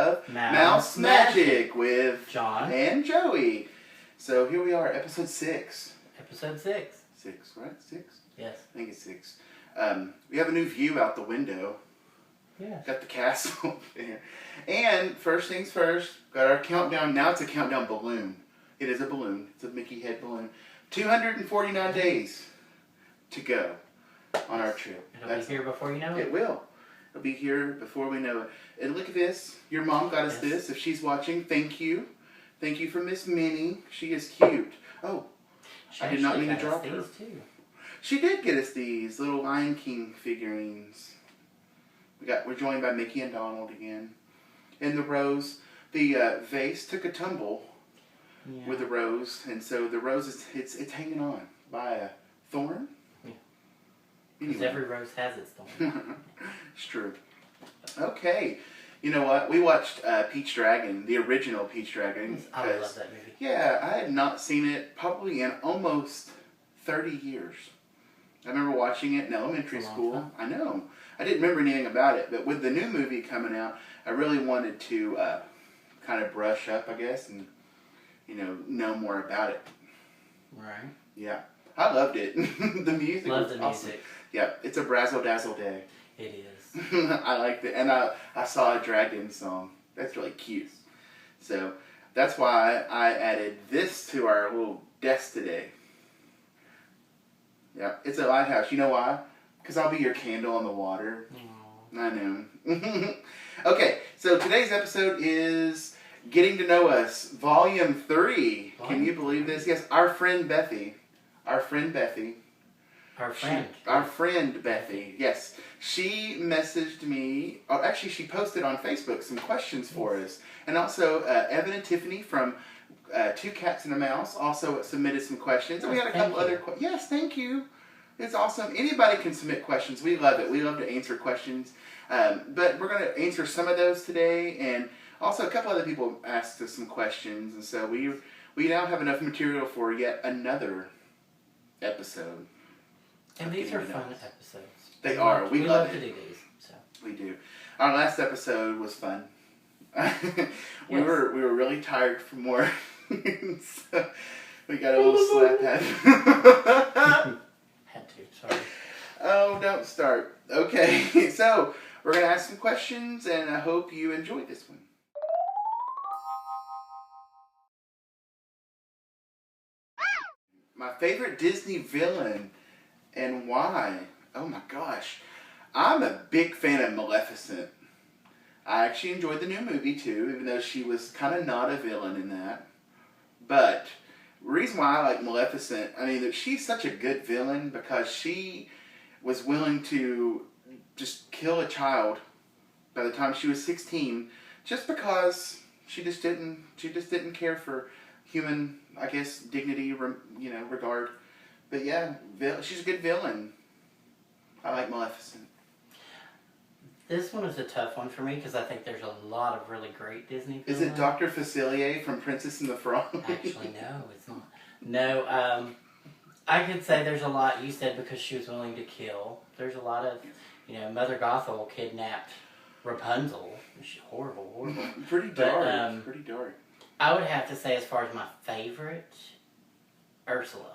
of Mouse Magic with John and Joey. So here we are, episode 6. Episode 6. 6, right? 6? Yes. I think it's 6. We have a new view out the window. Yeah. Got the castle there. And first things first, got our countdown. Now it's a countdown balloon. It is a balloon. It's a Mickey head balloon. 249 days to go on our trip. It'll be here before you know it. It will. It'll be here before we know it. And look at this. Your mom got us this. If she's watching, thank you. Thank you for Miss Minnie. She is cute. Oh, I did not mean to drop her. Too. She did get us these little Lion King figurines. We're joined by Mickey and Donald again. And the rose, the vase took a tumble with the rose, and so the rose is it's hanging on by a thorn. Yeah. Because every rose has its thorn. It's true. Okay. You know what? We watched Peach Dragon, the original Peach Dragon. I love that movie. Yeah, I had not seen it probably in almost 30 years. I remember watching it in elementary school. I know. I didn't remember anything about it, but with the new movie coming out, I really wanted to kind of brush up, I guess, and know more about it. Right. Yeah. I loved it. The music Love was the awesome. music. Yeah, it's a brazzle dazzle day. It is. I liked it. And I saw a dragon song. That's really cute. So that's why I added this to our little desk today. Yeah, it's a lighthouse. You know why? Because I'll be your candle on the water. Aww. I know. Okay, so today's episode is Getting to Know Us, Volume 3. Can you believe this? Yes, our friend Bethy. Our friend Bethy. Our friend. Our friend Bethy, yes. She messaged me, or actually she posted on Facebook some questions for us. And also Evan and Tiffany from Two Cats and a Mouse also submitted some questions. And we had a couple other questions. Yes, thank you. It's awesome. Anybody can submit questions. We love it. We love to answer questions. But we're going to answer some of those today. And also a couple other people asked us some questions. And so we now have enough material for yet another epised. And these are fun episodes. They are. We love to do these. So. We do. Our last episode was fun. We were really tired from work. So we got a little slap head. Had to, sorry. Oh, don't start. Okay, so we're going to ask some questions, and I hope you enjoyed this one. My favorite Disney villain and why? Oh my gosh. I'm a big fan of Maleficent. I actually enjoyed the new movie too, even though she was kind of not a villain in that. But the reason why I like Maleficent, I mean, she's such a good villain because she was willing to just kill a child by the time she was 16 just because she just didn't care for human, I guess, dignity, regard. But yeah, she's a good villain. I like Maleficent. This one is a tough one for me because I think there's a lot of really great Disney villains. Is it Dr. Facilier from Princess and the Frog? Actually, no, it's not. No, I could say there's a lot. You said because she was willing to kill. There's a lot of, Mother Gothel kidnapped Rapunzel. She's horrible. Pretty dark. Pretty dark. I would have to say, as far as my favorite, Ursula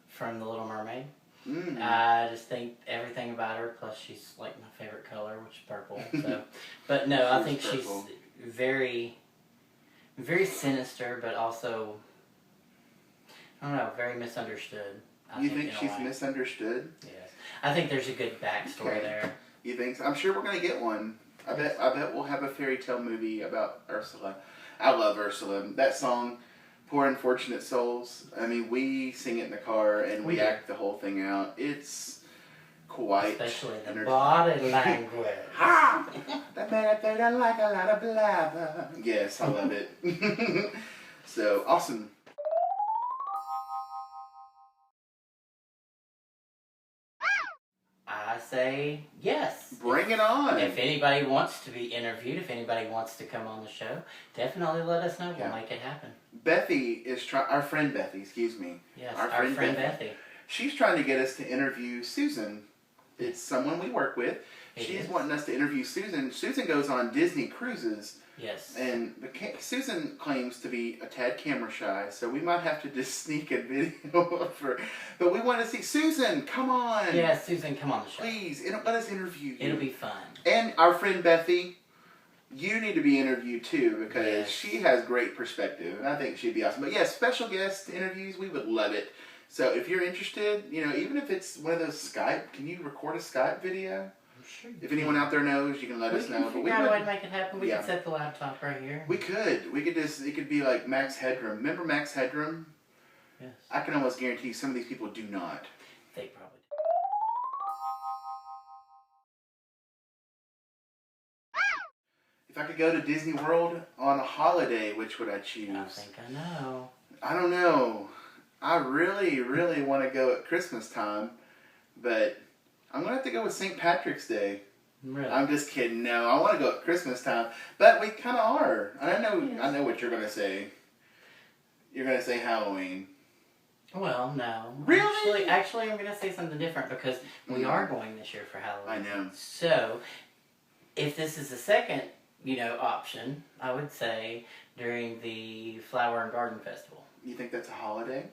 from The Little Mermaid. Mm. I just think everything about her, plus she's like my favorite color, which is purple. So, but no, I think she's very, very sinister, but also, I don't know, very misunderstood. You think she's misunderstood? Yes. I think there's a good backstory there. You think so? I'm sure we're going to get one. I bet we'll have a fairy tale movie about Ursula. I love Ursula. That song, Poor Unfortunate Souls, I mean, we sing it in the car and we act the whole thing out. It's quite especially the body language. Ha! That man up there doesn't like a lot of blabber. Yes, I love it. So, awesome. I say yes. Bring it on. If anybody wants to be interviewed, if anybody wants to come on the show, definitely let us know. We'll make it happen. Bethy is our friend Bethy, excuse me. Yes, our friend Bethy. She's trying to get us to interview Susan It's someone we work with. She's wanting us to interview Susan. Susan goes on Disney cruises. Yes. And Susan claims to be a tad camera shy, so we might have to just sneak a video of her. But we want to see Susan. Come on. Yeah, Susan, come on the show. Please, let us interview you. It'll be fun. And our friend Bethy, you need to be interviewed too because she has great perspective, and I think she'd be awesome. But yeah, special guest interviews, we would love it. So if you're interested, even if it's one of those Skype, can you record a Skype video? Sure. If anyone out there knows, you can let us know. We can figure out a way to make it happen. We can set the laptop right here. We could. It could be like Max Headroom. Remember Max Headroom? Yes. I can almost guarantee some of these people do not. They probably do. If I could go to Disney World on a holiday, which would I choose? I think I know. I don't know. I really, really want to go at Christmas time, but I'm going to have to go with St. Patrick's Day. Really? I'm just kidding. No, I want to go at Christmas time, but we kind of are. I know what you're going to say. You're going to say Halloween. Well, no. Really? Actually, I'm going to say something different because we are going this year for Halloween. I know. So, if this is the second, option, I would say during the Flower and Garden Festival. You think that's a holiday?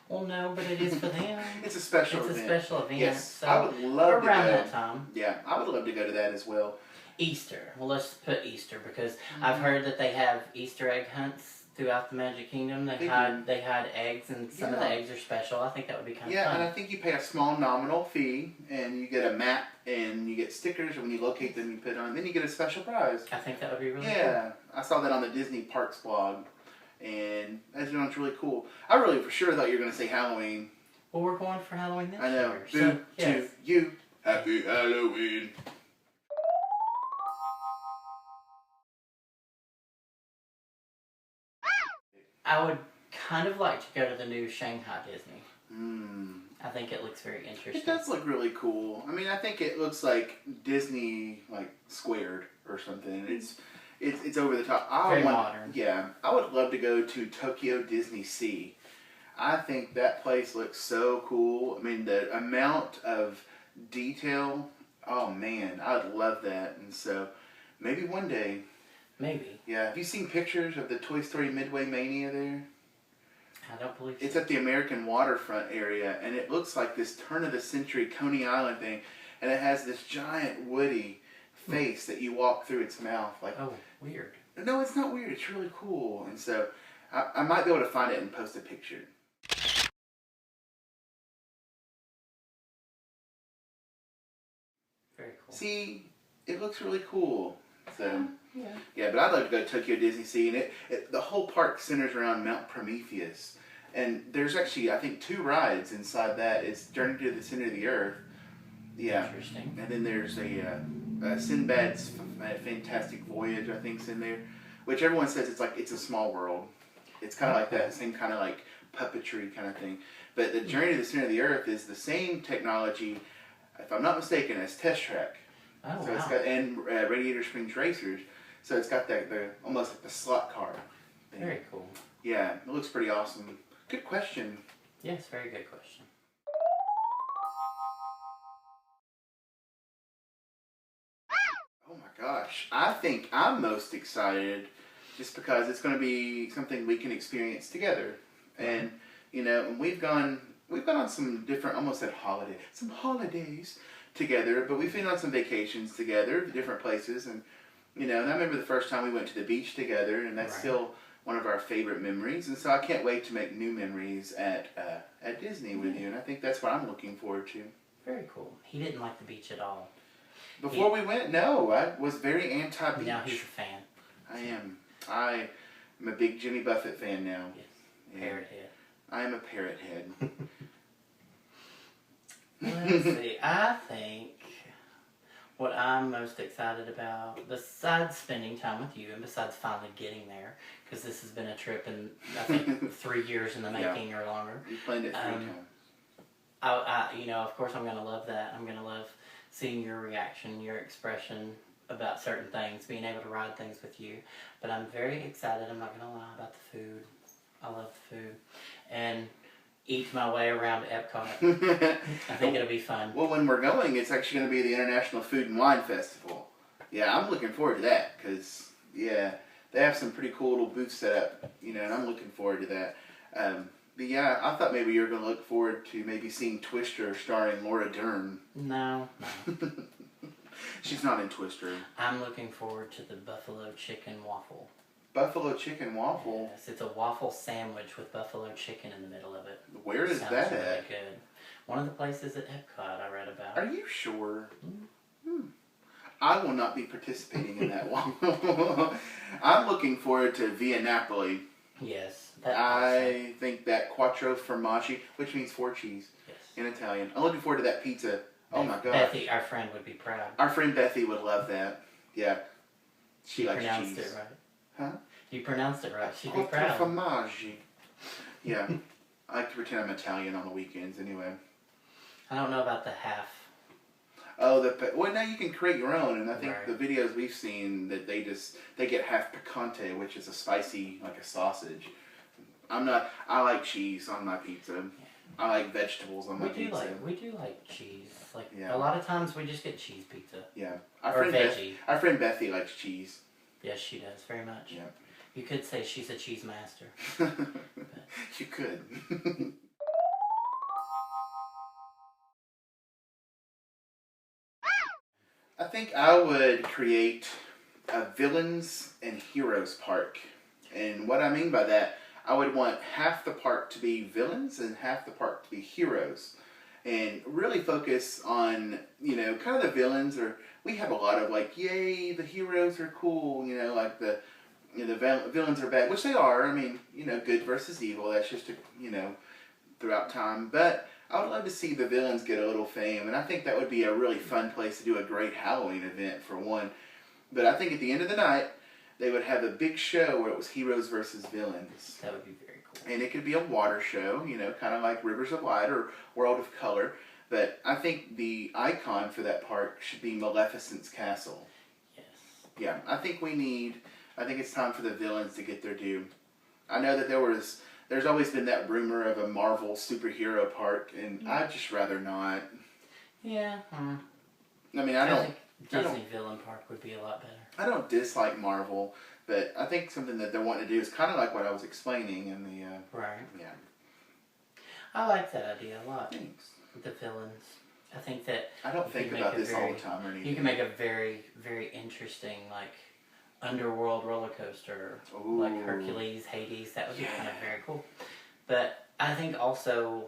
Well, no, but it is for them. It's a special event. It's a special event. Yes, so I would love to go. around that time. Yeah, I would love to go to that as well. Easter. Well, let's put Easter because I've heard that they have Easter egg hunts throughout the Magic Kingdom. They hide eggs, and some of the eggs are special. I think that would be kind of fun. Yeah, and I think you pay a small nominal fee, and you get a map, and you get stickers, and when you locate them, you put on, then you get a special prize. I think that would be really cool. Yeah, I saw that on the Disney Parks blog, and it's really cool. I really for sure thought you were going to say Halloween. Well, we're going for Halloween this year. I know. Year. Boo to you. Happy Halloween. I would kind of like to go to the new Shanghai Disney. I think it looks very interesting. It does look really cool. I mean, I think it looks like Disney, like squared or something. It's over the top. Very modern. Yeah, I would love to go to Tokyo Disney Sea. I think that place looks so cool. I mean, the amount of detail. Oh man, I'd love that. And so, maybe one day. Maybe. Yeah. Have you seen pictures of the Toy Story Midway Mania there? I don't believe so. It's at the American waterfront area, and it looks like this turn-of-the-century Coney Island thing, and it has this giant Woody face that you walk through its mouth. Like, oh, weird. No, it's not weird. It's really cool. And so, I might be able to find it and post a picture. Very cool. See, it looks really cool. So, yeah, but I'd like to go to Tokyo Disney Sea, and the whole park centers around Mount Prometheus. And there's actually, I think, 2 rides inside that. It's Journey to the Center of the Earth. Yeah. Interesting. And then there's a Sinbad's Fantastic Voyage, I think, is in there, which everyone says it's a small world. It's kind of like that same kind of like puppetry kind of thing. But the Journey to the Center of the Earth is the same technology, if I'm not mistaken, as Test Track. Oh, so wow. It's got, and Radiator Springs Racers. So it's got the almost like the slot car thing. Very cool. Yeah, it looks pretty awesome. Good question. Yes, very good question. Oh my gosh. I think I'm most excited just because it's going to be something we can experience together. And, and we've gone on some different, almost at some holidays together, but we've been on some vacations together, different places. And, and I remember the first time we went to the beach together, and that's still one of our favorite memories. And so I can't wait to make new memories at Disney with you. And I think that's what I'm looking forward to. Very cool. He didn't like the beach at all. Before we went, no, I was very anti-beach. Now he's a fan. I am. I am a big Jimmy Buffett fan now. Yes. Parrot head. I am a parrot head. Let's see. I think what I'm most excited about, besides spending time with you, and besides finally getting there, because this has been a trip in, I think, 3 years in the making or longer. You planned it 3 times. Of course I'm going to love that. I'm going to love seeing your reaction, your expression about certain things, being able to ride things with you. But I'm very excited, I'm not going to lie, about the food. I love the food. And eat my way around Epcot. I think it'll be fun. Well, when we're going, it's actually going to be the International Food and Wine Festival. Yeah, I'm looking forward to that because, yeah, they have some pretty cool little booths set up, you know, and I'm looking forward to that. But yeah, I thought maybe you were going to look forward to maybe seeing Twister starring Laura Dern. No. She's not in Twister. I'm looking forward to the buffalo chicken waffle. Buffalo chicken waffle? Yes, it's a waffle sandwich with buffalo chicken in the middle of it. Where is that really at? Good. One of the places at Epcot I read about. Are you sure? I will not be participating in that waffle. I'm looking forward to Via Napoli. Yes. I think that quattro formaggi, which means 4 cheese in Italian. I'm looking forward to that pizza. Oh my god. Bethy, our friend, would be proud. Our friend Bethy would love that. Yeah. She likes pronounced cheese. it right. Huh? You pronounced it right. She'd be Quattro proud. formaggi. Yeah. I like to pretend I'm Italian on the weekends anyway. I don't know about the half. Oh, well, now you can create your own, and I think Right. the videos we've seen that they get half picante, which is a spicy, like a sausage. I like cheese on my pizza. I like vegetables on my pizza. We do like cheese. Like Yeah. a lot of times we just get cheese pizza. Yeah. Or veggie. Our friend Bethy likes cheese. Yes, she does very much. Yeah. You could say she's a cheese master. You could. I think I would create a villains and heroes park. And what I mean by that, I would want half the park to be villains and half the park to be heroes. And really focus on, you know, kind of the villains, or we have a lot of like, yay, the heroes are cool, you know, like the villains are bad, which they are. I mean, you know, good versus evil, that's just, you know, throughout time. But I would love to see the villains get a little fame, and I think that would be a really fun place to do a great Halloween event, for one. But I think at the end of the night, they would have a big show where it was heroes versus villains. That would be very cool. And it could be a water show, you know, kind of like Rivers of Light or World of Color. But I think the icon for that park should be Maleficent's castle. Yes. Yeah, I think it's time for the villains to get their due. I know that there's always been that rumor of a Marvel superhero park, and I'd just rather not. Yeah. I mean, I think Disney Villain Park would be a lot better. I don't dislike Marvel, but I think something that they're wanting to do is kind of like what I was explaining in the... Right. Yeah. I like that idea a lot. Thanks. The villains. I think that... I don't think about this all the time or anything. You can make a very, very interesting, like, underworld roller coaster. Ooh. Like Hercules, Hades. That would be kind of very cool. But I think also,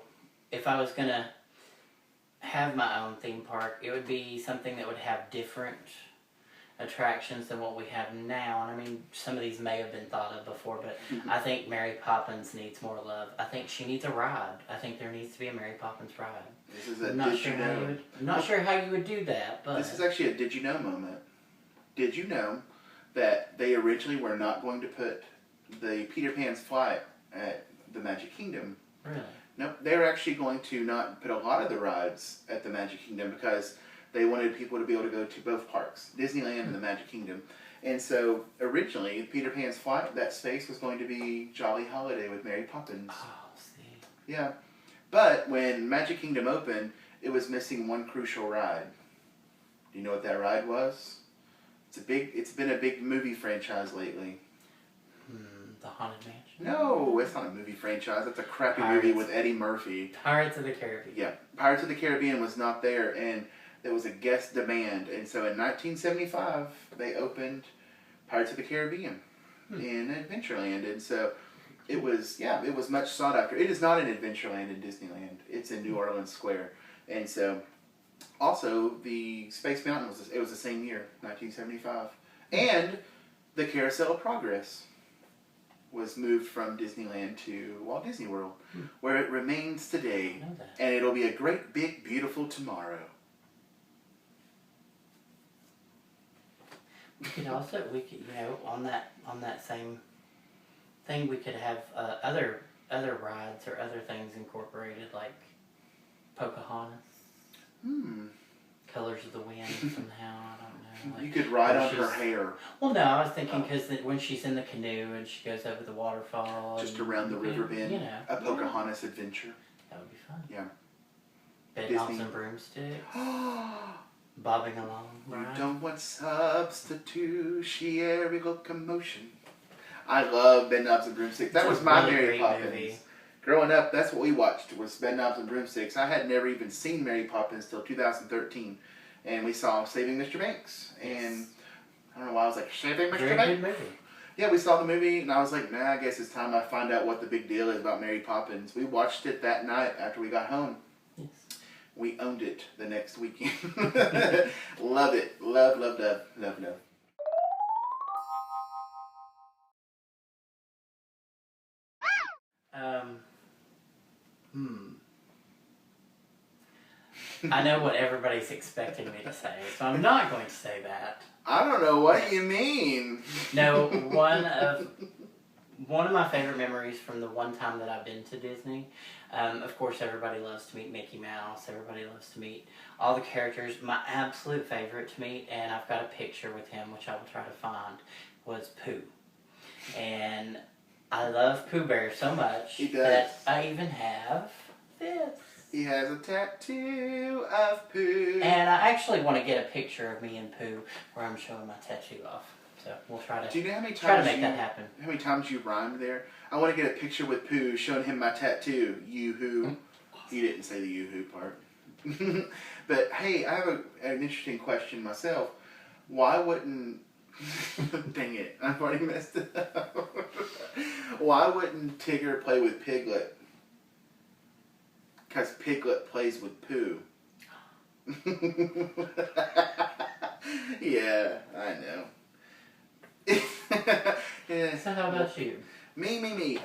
if I was going to have my own theme park, it would be something that would have different attractions than what we have now. And I mean, some of these may have been thought of before, but I think Mary Poppins needs more love. I think she needs a ride. I think there needs to be a Mary Poppins ride. This is a I'm not sure how you would do that, but... This is actually a did you know moment. Did you know that they originally were not going to put the Peter Pan's flight at the Magic Kingdom? Really? Nope, they were actually going to not put a lot of the rides at the Magic Kingdom because they wanted people to be able to go to both parks, Disneyland and the Magic Kingdom. And so originally, Peter Pan's flight, that space was going to be Jolly Holiday with Mary Poppins. Oh, see. Yeah. But when Magic Kingdom opened, it was missing one crucial ride. Do you know what that ride was? It's been a big movie franchise lately. The Haunted Mansion? No, it's not a movie franchise. It's a crappy movie with Eddie Murphy. Pirates of the Caribbean. Yeah. Pirates of the Caribbean was not there, and there was a guest demand. And so in 1975, they opened Pirates of the Caribbean in Adventureland. And so it was much sought after. It is not in Adventureland in Disneyland. It's in New Orleans Square. And so also the Space Mountain was the same year, 1975. And the Carousel of Progress was moved from Disneyland to Walt Disney World, where it remains today. I know that. And it'll be a great, big, beautiful tomorrow. We could on that same thing, we could have other rides or other things incorporated, like Pocahontas. Pillars of the Wind somehow. I don't know. Like, you could ride on her hair. Well, no, I was thinking because when she's in the canoe and she goes over the waterfall. Just around the river bend. You know. A Pocahontas adventure. That would be fun. Yeah. Bedknobs and broomsticks. Bobbing along. Right? You don't want substitutionary locomotion. I love Bedknobs and Broomsticks. That was my Mary Poppins. Movie. Growing up, that's what we watched was Bedknobs and Broomsticks. I had never even seen Mary Poppins till 2013, and we saw Saving Mr. Banks. And I don't know why I was like, Saving Mr. Very Banks? good movie. Yeah, we saw the movie, and I was like, I guess it's time I find out what the big deal is about Mary Poppins. We watched it that night after we got home. Yes. We owned it the next weekend. Love it. Love, love, love, love, love. I know what everybody's expecting me to say, so I'm not going to say that. I don't know what you mean. No, one of my favorite memories from the one time that I've been to Disney, of course everybody loves to meet Mickey Mouse, everybody loves to meet all the characters. My absolute favorite to meet, and I've got a picture with him which I will try to find, was Pooh. And I love Pooh Bear so much that I even have this. He has a tattoo of Pooh. And I actually want to get a picture of me and Pooh where I'm showing my tattoo off. So we'll try to, do you know how many try to times make that happen. How many times you rhymed there? I want to get a picture with Pooh showing him my tattoo. Yoo-hoo. He didn't say the yoo-hoo part. But hey, I have an interesting question myself. Why wouldn't... Dang it, I've already messed it up. Why wouldn't Tigger play with Piglet? Because Piglet plays with Pooh. Yeah, I know. Yeah. So how about you? Me.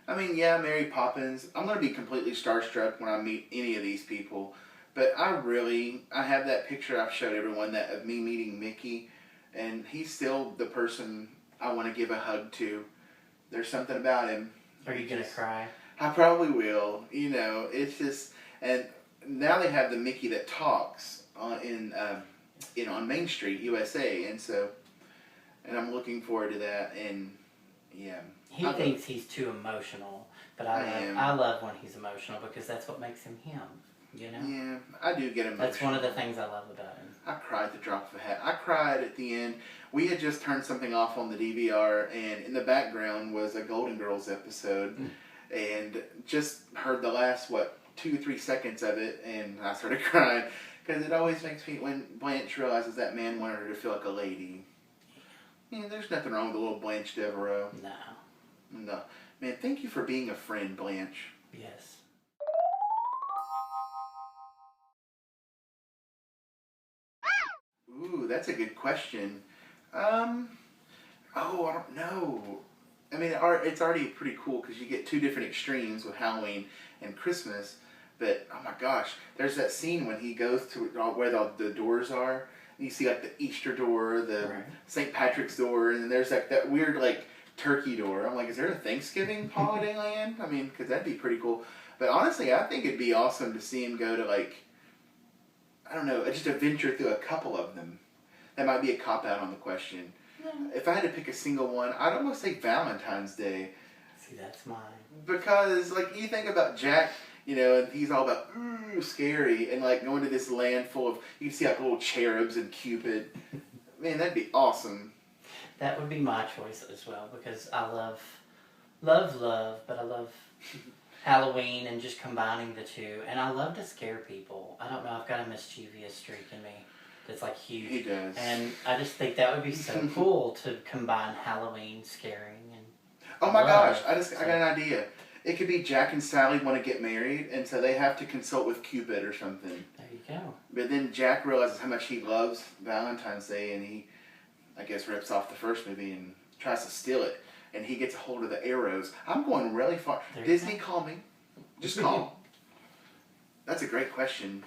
I mean, yeah, Mary Poppins. I'm going to be completely starstruck when I meet any of these people. But I have that picture I've showed everyone of me meeting Mickey. And he's still the person I want to give a hug to. There's something about him. Are you going to cry? I probably will. You know, it's just... And now they have the Mickey that talks on Main Street, USA. And so... And I'm looking forward to that. And, yeah... He thinks he's too emotional, but I love when he's emotional because that's what makes him him, you know? Yeah, I do get emotional. That's one of the things I love about him. I cried at the drop of a hat. I cried at the end. We had just turned something off on the DVR, and in the background was a Golden Girls episode, and just heard the last, 2-3 seconds of it, and I started crying, because it always makes me, when Blanche realizes that man wanted her to feel like a lady. Yeah, there's nothing wrong with a little Blanche Devereaux. No. Man, thank you for being a friend, Blanche. Yes. Ooh, that's a good question. I don't know. I mean, it's already pretty cool because you get two different extremes with Halloween and Christmas. But, oh my gosh, there's that scene when he goes to where the doors are. And you see, like, the Easter door, the St. Patrick's door, and then there's, like, that weird, like, turkey door. I'm like, is there a Thanksgiving holiday land? I mean, because that'd be pretty cool. But honestly, I think it'd be awesome to see him go to, like, I don't know, just a venture through a couple of them. That might be a cop-out on the question. Yeah. If I had to pick a single one, I'd almost say Valentine's Day. See, that's mine. Because, like, you think about Jack, you know, and he's all about, ooh, scary, and, like, going to this land full of, you see, like, little cherubs and Cupid. Man, that'd be awesome. That would be my choice as well, because I love, but I love Halloween and just combining the two. And I love to scare people. I don't know, I've got a mischievous streak in me that's like huge. He does. And I just think that would be so cool to combine Halloween scaring and oh my gosh, I got an idea. It could be Jack and Sally want to get married, and so they have to consult with Cupid or something. There you go. But then Jack realizes how much he loves Valentine's Day, and he, I guess, rips off the first movie and tries to steal it. And he gets a hold of the arrows. I'm going really far. Disney, call me. Just call. That's a great question.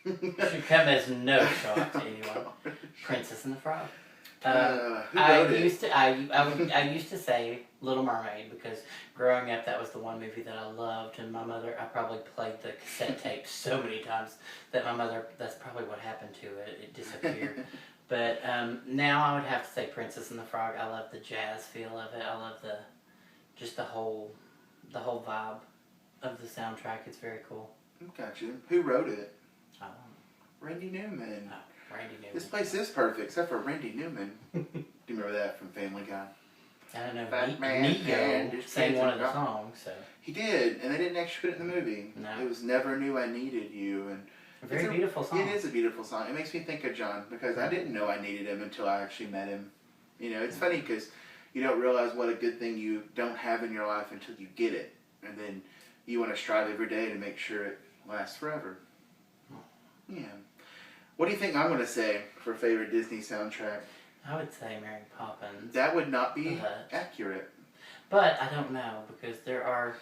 Should come as no shock to anyone. Princess and the Frog. Who wrote it? I used to say Little Mermaid because growing up that was the one movie that I loved, and my mother, I probably played the cassette tape so many times that my mother, that's probably what happened to it. It disappeared. But now I would have to say Princess and the Frog. I love the jazz feel of it. I love the whole vibe of the soundtrack. It's very cool. Gotcha. Who wrote it? I don't know. Randy Newman. Oh, Randy Newman. This place is perfect, except for Randy Newman. Do you remember that from Family Guy? I don't know. Batman Neo sang one of the songs, so. He did, and they didn't actually put it in the movie. No. It was Never Knew I Needed You, and A very beautiful song. It is a beautiful song. It makes me think of John because I didn't know I needed him until I actually met him. You know, it's funny because you don't realize what a good thing you don't have in your life until you get it, and then you want to strive every day to make sure it lasts forever. Yeah. What do you think I'm going to say for favorite Disney soundtrack? I would say Mary Poppins. That would not be accurate. But I don't know because there are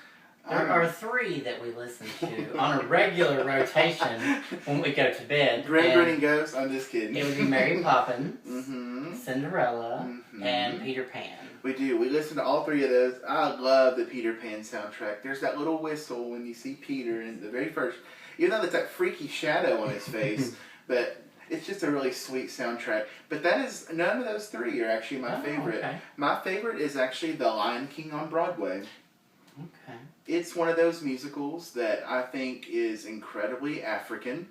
three that we listen to on a regular rotation when we go to bed. Grin Ghost. I'm just kidding. It would be Mary Poppins, mm-hmm. Cinderella, mm-hmm. and Peter Pan. We do. We listen to all three of those. I love the Peter Pan soundtrack. There's that little whistle when you see Peter in the very first. Even though there's that freaky shadow on his face, but it's just a really sweet soundtrack. But that is, none of those three are actually my favorite. Okay. My favorite is actually The Lion King on Broadway. Okay. It's one of those musicals that I think is incredibly African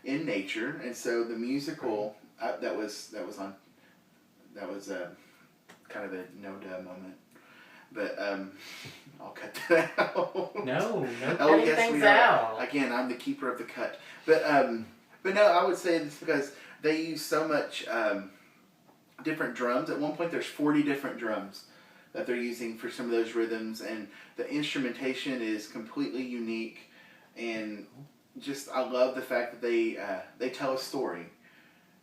in nature, and so the musical that was kind of a no-duh moment. But I'll cut that out. No cutting things out. Again, I'm the keeper of the cut. But no, I would say this because they use so much different drums. At one point, there's 40 different drums that they're using for some of those rhythms, and the instrumentation is completely unique. And just, I love the fact that they tell a story,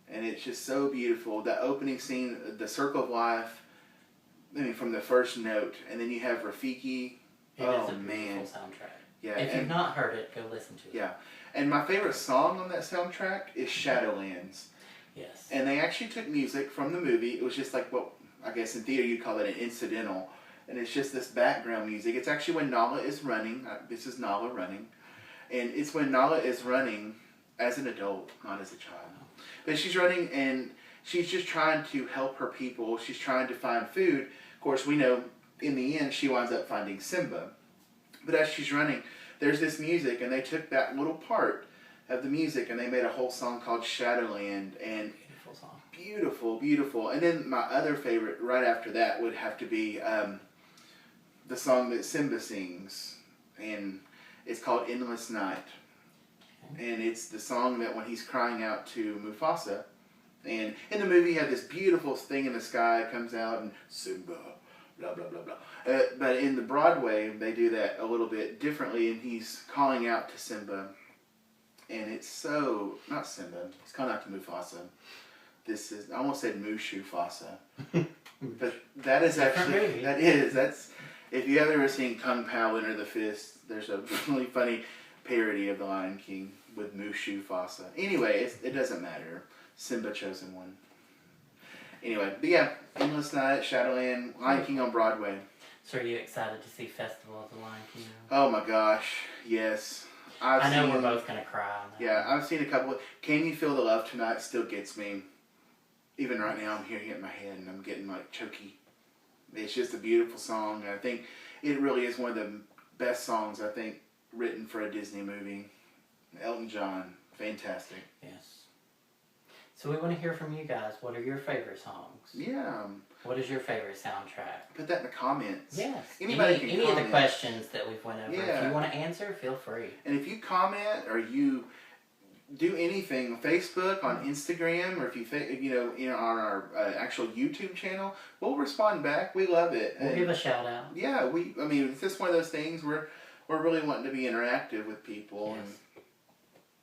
and it's just so beautiful. The opening scene, the Circle of Life. I mean, from the first note, and then you have Rafiki. It is a beautiful soundtrack. Yeah, if you've not heard it, go listen to it. Yeah, and my favorite song on that soundtrack is Shadowlands. Yes. And they actually took music from the movie. It was just like what I guess in theater you'd call it an incidental, and it's just this background music. It's actually when Nala is running. This is Nala running, and it's when Nala is running as an adult, not as a child. But she's running and she's just trying to help her people. She's trying to find food. Of course, we know in the end she winds up finding Simba. But as she's running, there's this music, and they took that little part of the music and they made a whole song called Shadowland. And beautiful song. Beautiful, beautiful. And then my other favorite right after that would have to be the song that Simba sings, and it's called Endless Night. And it's the song that when he's crying out to Mufasa. And in the movie, you have this beautiful thing in the sky comes out, and Simba, blah, blah, blah, blah. But in the Broadway, they do that a little bit differently, and he's calling out to Simba. And it's so, not Simba, he's calling out to Mufasa. This is, I almost said Mushu Fasa. But that is actually, that's, if you have ever seen Kung Pao Enter the Fist, there's a really funny parody of The Lion King with Mushu Fasa. Anyway, it doesn't matter. Simba Chosen One. Anyway, but yeah, Endless Night, Shadowland, Lion King on Broadway. So are you excited to see Festival of the Lion King? Oh my gosh, yes. I know we're both going to cry on that. Yeah, I've seen a couple. Can You Feel the Love Tonight still gets me. Even right now, I'm hearing it in my head and I'm getting like choky. It's just a beautiful song. I think it really is one of the best songs, I think, written for a Disney movie. Elton John, fantastic. Yes. So we want to hear from you guys. What are your favorite songs? Yeah. What is your favorite soundtrack? Put that in the comments. Yes. Anybody can any comment. of the questions that we've went over. Yeah. If you want to answer, feel free. And if you comment or you do anything on Facebook, on Instagram, or if you on our actual YouTube channel, we'll respond back. We love it. We'll give a shout out. Yeah, it's just one of those things where we're really wanting to be interactive with people. Yes.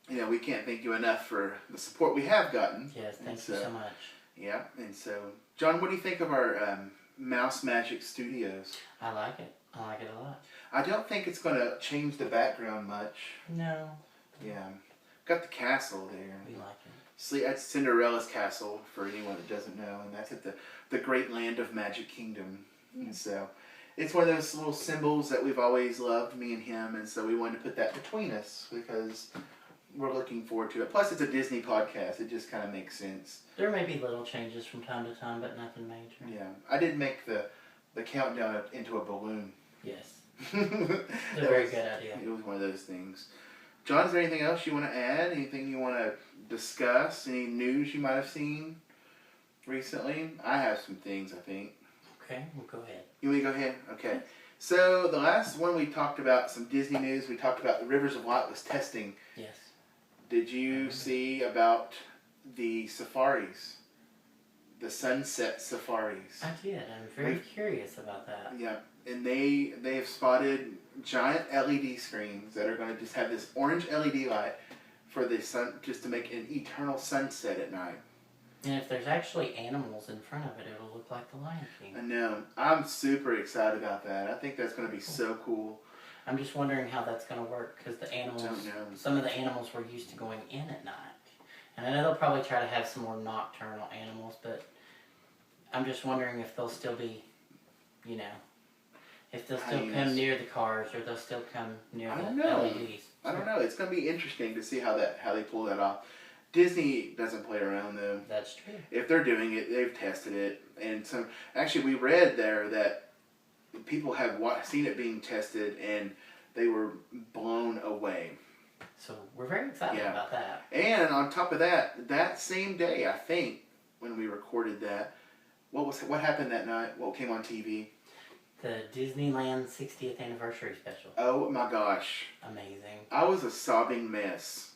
And we can't thank you enough for the support we have gotten. Yes, thank you so much. Yeah, and so, John, what do you think of our Mouse Magic Studios? I like it. I like it a lot. I don't think it's going to change the background much. No. Yeah. Got the castle there. We like it. That's Cinderella's castle, for anyone that doesn't know, and that's at the great land of Magic Kingdom. And so, it's one of those little symbols that we've always loved, me and him, and so we wanted to put that between us because we're looking forward to it. Plus, it's a Disney podcast. It just kind of makes sense. There may be little changes from time to time, but nothing major. Yeah. I did make the countdown into a balloon. Yes. It's a very good idea. It was one of those things. John, is there anything else you want to add? Anything you want to discuss? Any news you might have seen recently? I have some things, I think. Okay, well, go ahead. You want to go ahead? Okay. So, the last one we talked about, some Disney news, we talked about the Rivers of Light was testing. Yes. Did you see about the safaris? The sunset safaris? I did. I'm very curious about that. Yeah. And they have spotted giant LED screens that are going to just have this orange LED light for the sun, just to make an eternal sunset at night. And if there's actually animals in front of it, it'll look like the Lion King. I know. I'm super excited about that. I think that's going to be so cool. I'm just wondering how that's going to work because the animals, some of the animals were used to going in at night. And I know they'll probably try to have some more nocturnal animals, but I'm just wondering if they'll still be, you know, if they'll still come near the cars or they'll still come near the LEDs. I don't know. It's going to be interesting to see how they pull that off. Disney doesn't play around though. That's true. If they're doing it, they've tested it, and actually we read there that people have seen it being tested and they were blown away. So we're very excited about that. And on top of that, that same day, I think when we recorded that, what happened that night? What came on TV? The Disneyland 60th anniversary special. Oh my gosh! Amazing. I was a sobbing mess.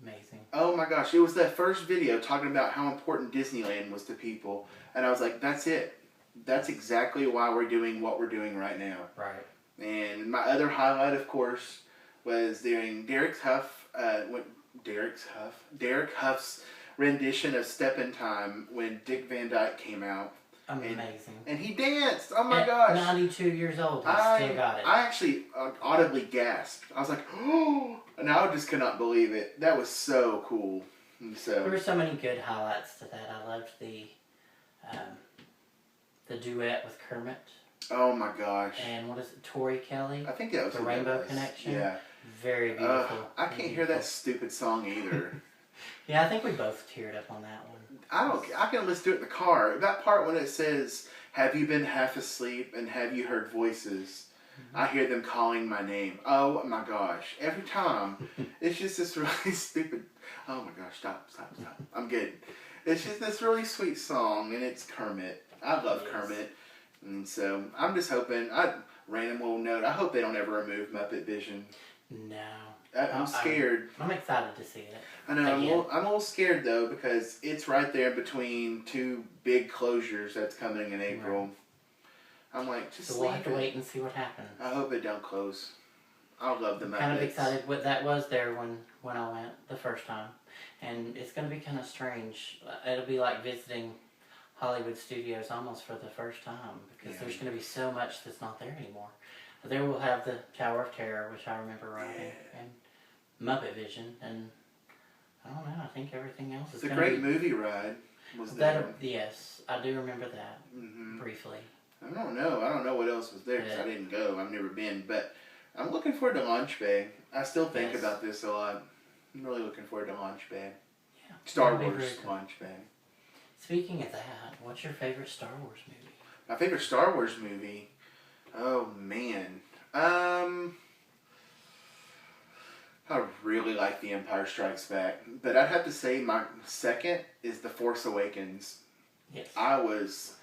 Amazing. Oh my gosh, it was that first video talking about how important Disneyland was to people. And I was like, that's it. That's exactly why we're doing what we're doing right now. Right. And my other highlight, of course, was during Derek Huff's rendition of Step in Time when Dick Van Dyke came out. Amazing. And he danced. Oh my gosh. 92 years old. He still got it. I actually audibly gasped. I was like, oh. And I just could not believe it. That was so cool. And so there were so many good highlights to that. I loved the duet with Kermit. Oh my gosh. And what is it, Tori Kelly? I think that was the Rainbow Connection. Yeah. Very beautiful. I can't hear that stupid song either. Yeah, I think we both teared up on that one. I can listen to it in the car. That part when it says, "Have you been half asleep and have you heard voices?" I hear them calling my name. Oh my gosh. Every time. It's just this really stupid... Oh my gosh. Stop. I'm good. It's just this really sweet song, and it's Kermit. I love Kermit. And so, I'm just hoping... Random little note. I hope they don't ever remove Muppet Vision. No. I'm scared. I'm excited to see it. I know. I'm a little scared, though, because it's right there between two big closures that's coming in April. Right. I'm like, just so we'll have to wait and see what happens. I hope it don't close. I love the Muppets. Kind of excited what that was there when I went the first time. And it's going to be kind of strange. It'll be like visiting Hollywood Studios almost for the first time. Because there's going to be so much that's not there anymore. But there we'll have the Tower of Terror, which I remember riding. And Muppet Vision. And I don't know, I think everything else is going to be... The Great Movie Ride was there. Yes, I do remember that briefly. I don't know what else was there because I didn't go. I've never been. But I'm looking forward to Launch Bay. I still think about this a lot. I'm really looking forward to Launch Bay. Yeah. Star Wars Launch Bay. Speaking of that, what's your favorite Star Wars movie? My favorite Star Wars movie? Oh, man. I really like The Empire Strikes Back. But I'd have to say my second is The Force Awakens. Yes. I was...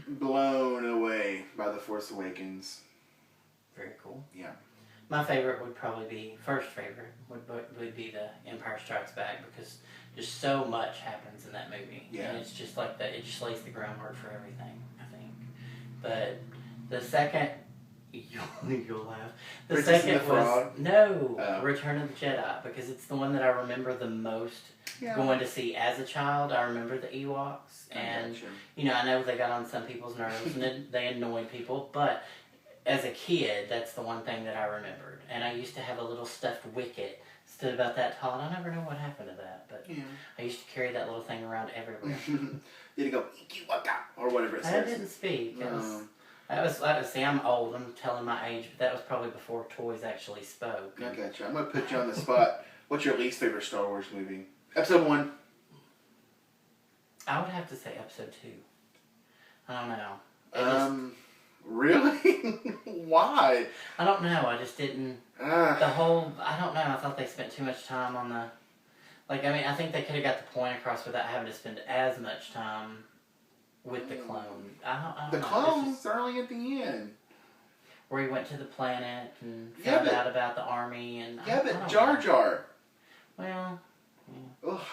blown away by The Force Awakens. Very cool. Yeah. My favorite would probably be, first favorite, would be The Empire Strikes Back because just so much happens in that movie. Yeah. And it's just like that, it just lays the groundwork for everything, I think. But the second, you'll laugh. The Princess second and the Frog? was, Return of the Jedi because it's the one that I remember the most. Going to see as a child. I remember the Ewoks, and I know they got on some people's nerves and they annoyed people, but as a kid, that's the one thing that I remembered. And I used to have a little stuffed Wicket stood about that tall. And I never know what happened to that, but Yeah. I used to carry that little thing around everywhere. Did it go iki waka or whatever it I says? didn't speak. That was. See, I'm old. I'm telling my age, but that was probably before toys actually spoke. I got you. I'm gonna put you on the spot. What's your least favorite Star Wars movie? Episode 1. I would have to say Episode 2. I don't know. Really? Why? I don't know. I just didn't. The whole. I don't know. I thought they spent too much time on the. Like, I mean, I think they could have got the point across without having to spend as much time with the clone. I don't The know. clones are only at the end. Where he went to the planet and found out about the army and. Yeah, but Jar Jar. Well. Yeah. Ugh.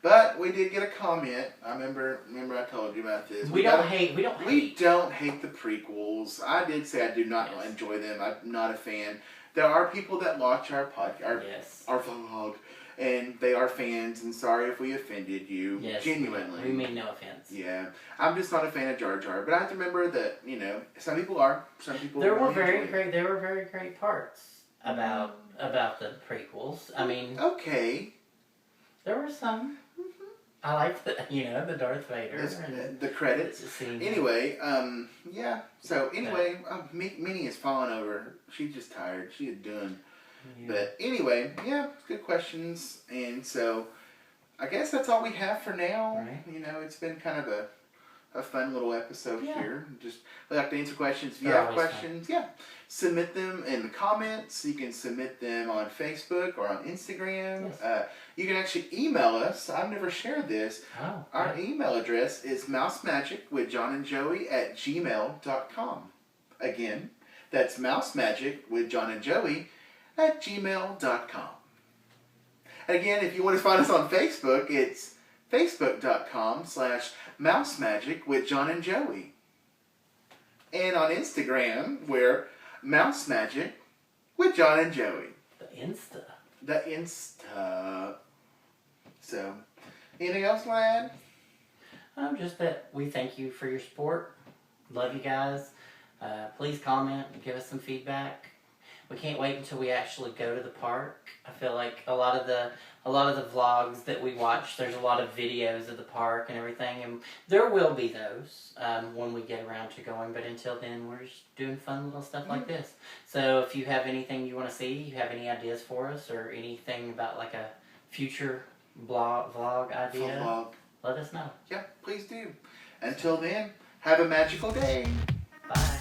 But we did get a comment. I remember I told you about this. We don't hate the prequels. I did say I do not enjoy them. I'm not a fan. There are people that watch our podcast, our vlog, and they are fans. And sorry if we offended you. Yes, genuinely. we mean no offense. Yeah, I'm just not a fan of Jar Jar. But I have to remember that some people are. Some people. There were very great parts about the prequels. I mean. Okay. There were some. I liked the Darth Vader. The credits. Anyway, yeah. So anyway, Minnie is falling over. She's just tired. She is done. Yeah. But anyway, yeah, good questions. And so, I guess that's all we have for now. Right. It's been kind of a fun little episode here. Just we like to answer questions. If you have questions, submit them in the comments. You can submit them on Facebook or on Instagram. Yes. You can actually email us. I've never shared this. Oh, our email address is mousemagicwithjohnandjoey@gmail.com. Again, that's mousemagicwithjohnandjoey@gmail.com. Again, if you want to find us on Facebook, it's facebook.com/mousemagicwithjohnandjoey. And on Instagram, we're mousemagicwithjohnandjoey. The Insta. So, anything else, lad? Just that we thank you for your support. Love you guys. Please comment and give us some feedback. We can't wait until we actually go to the park. I feel like a lot of the vlogs that we watch, there's a lot of videos of the park and everything, and there will be those when we get around to going. But until then, we're just doing fun little stuff like this. So if you have anything you want to see, you have any ideas for us, or anything about like a future vlog idea, let us know. Yeah, please do. Until then, have a magical day. Bye.